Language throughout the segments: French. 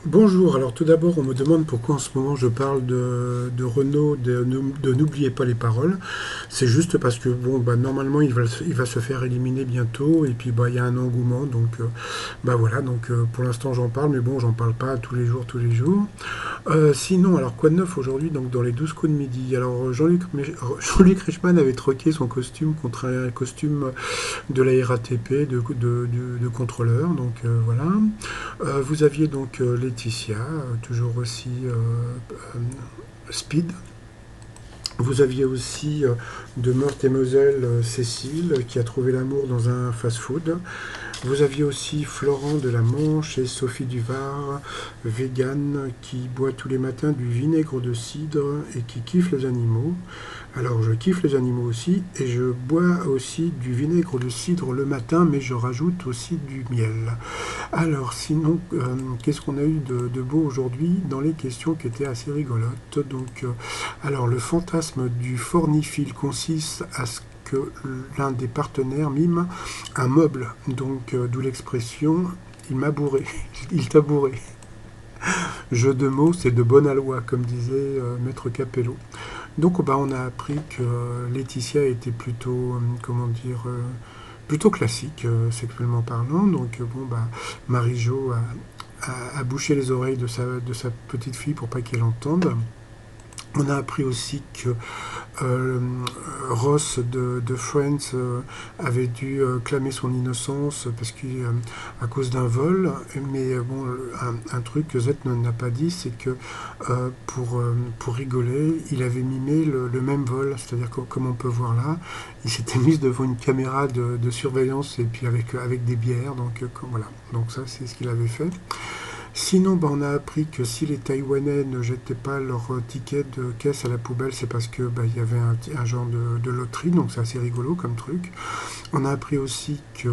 Bonjour, alors tout d'abord on me demande pourquoi en ce moment je parle de Renault, de N'oubliez pas les paroles. C'est juste parce que bon bah normalement il va se faire éliminer bientôt et puis bah il y a un engouement donc bah voilà donc pour l'instant j'en parle mais bon j'en parle pas tous les jours tous les jours. Sinon alors quoi de neuf aujourd'hui donc dans les 12 coups de midi. Alors Jean-Luc Reichmann avait troqué son costume contre un costume de la RATP de contrôleur donc voilà. Vous aviez donc Laetitia, toujours aussi speed. Vous aviez aussi de Meurthe et Moselle Cécile qui a trouvé l'amour dans un fast-food. Vous aviez aussi Florent de la Manche et Sophie Duvar, vegan, qui boit tous les matins du vinaigre de cidre et qui kiffe les animaux. Alors je kiffe les animaux aussi et je bois aussi du vinaigre de cidre le matin, mais je rajoute aussi du miel. Alors sinon, qu'est-ce qu'on a eu de beau aujourd'hui dans les questions qui étaient assez rigolotes. Donc, alors le fantasme du fornifil consiste à ce que l'un des partenaires mime un meuble. Donc d'où l'expression il m'a bourré, il t'a bourré. Jeu de mots, c'est de bonne aloi, comme disait Maître Capello. Donc bah, on a appris que Laetitia était plutôt, comment dire, plutôt classique sexuellement parlant. Donc bon bah Marie-Jo a bouché les oreilles de sa petite fille pour pas qu'elle entende. On a appris aussi que euh, Ross de Friends avait dû clamer son innocence parce à cause d'un vol. Mais bon, un truc que Z n'a pas dit, c'est que pour rigoler, il avait mimé le même vol. C'est-à-dire que, comme on peut voir là, il s'était mis devant une caméra de surveillance et puis avec des bières. Donc voilà. Donc ça, c'est ce qu'il avait fait. Sinon, bah, on a appris que si les Taïwanais ne jetaient pas leur ticket de caisse à la poubelle, c'est parce que bah, il y avait un genre de loterie, donc c'est assez rigolo comme truc. On a appris aussi que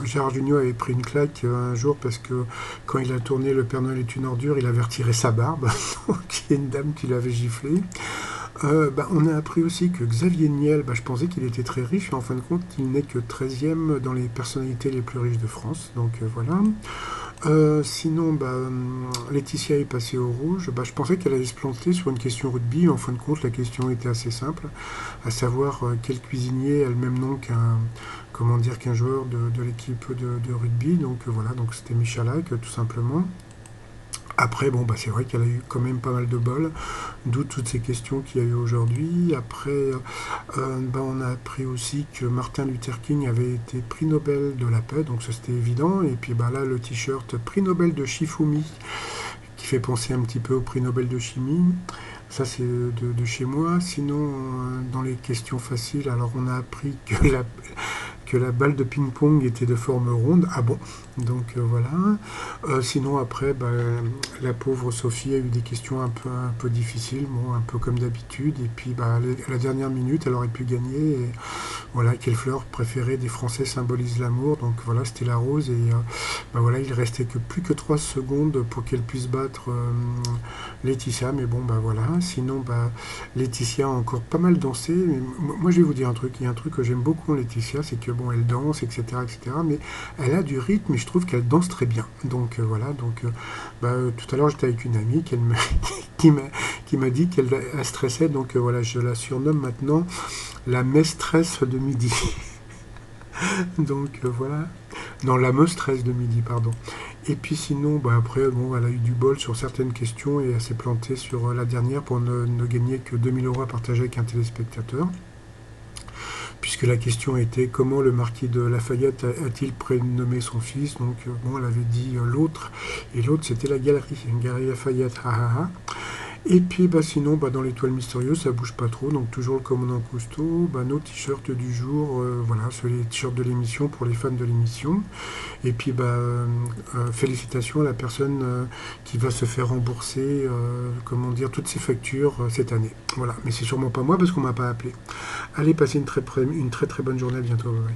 Gérard Jugnot avait pris une claque un jour parce que quand il a tourné Le Père Noël est une ordure, il avait retiré sa barbe, donc il y a une dame qui l'avait giflé. Bah, on a appris aussi que Xavier Niel, bah, je pensais qu'il était très riche, mais en fin de compte, il n'est que 13e dans les personnalités les plus riches de France, donc voilà. Sinon, bah, Laetitia est passée au rouge. Bah, je pensais qu'elle allait se planter sur une question rugby. En fin de compte, la question était assez simple, à savoir quel cuisinier a le même nom comment dire, qu'un joueur de l'équipe de rugby. Donc voilà, donc c'était Michalak, tout simplement. Après, bon, bah, c'est vrai qu'elle a eu quand même pas mal de bol, d'où toutes ces questions qu'il y a eu aujourd'hui. Après, bah, on a appris aussi que Martin Luther King avait été prix Nobel de la paix, donc ça c'était évident. Et puis bah, là, le t-shirt prix Nobel de Shifumi, qui fait penser un petit peu au prix Nobel de chimie. Ça, c'est de chez moi. Sinon, dans les questions faciles, alors on a appris que la balle de ping-pong était de forme ronde. Ah bon. Donc voilà. Sinon après, bah, la pauvre Sophie a eu des questions un peu difficiles, bon, un peu comme d'habitude. Et puis bah, à la dernière minute, elle aurait pu gagner. Et voilà, quelle fleur préférée des Français symbolise l'amour. Donc voilà, c'était la rose. Et bah, voilà, il restait que plus que 3 secondes pour qu'elle puisse battre Laetitia. Mais bon, bah voilà. Sinon, bah, Laetitia a encore pas mal dansé. Mais moi, je vais vous dire un truc. Il y a un truc que j'aime beaucoup en Laetitia, c'est que bon, elle danse, etc., etc. Mais elle a du rythme et je trouve qu'elle danse très bien. Donc voilà. Donc bah, tout à l'heure, j'étais avec une amie qui m'a qui m'a dit qu'elle stressait. Donc voilà, je la surnomme maintenant la mestresse de midi. Donc voilà. Non, la mestresse de midi, pardon. Et puis sinon, bah après, bon, elle a eu du bol sur certaines questions et elle s'est plantée sur la dernière pour ne gagner que 2 000 € à partager avec un téléspectateur. Puisque la question était comment le marquis de Lafayette a-t-il prénommé son fils. Donc bon, elle avait dit l'autre, et l'autre c'était la galerie Lafayette, ha ha ha. Et puis bah, sinon, bah, dans l'étoile mystérieuse, ça bouge pas trop, donc toujours le commandant Cousteau, bah, nos t-shirts du jour, voilà, c'est les t-shirts de l'émission pour les fans de l'émission. Et puis bah, félicitations à la personne qui va se faire rembourser, comment dire, toutes ses factures cette année. Voilà, mais c'est sûrement pas moi parce qu'on m'a pas appelé. Allez, passez une très très bonne journée, à bientôt. Bye bye.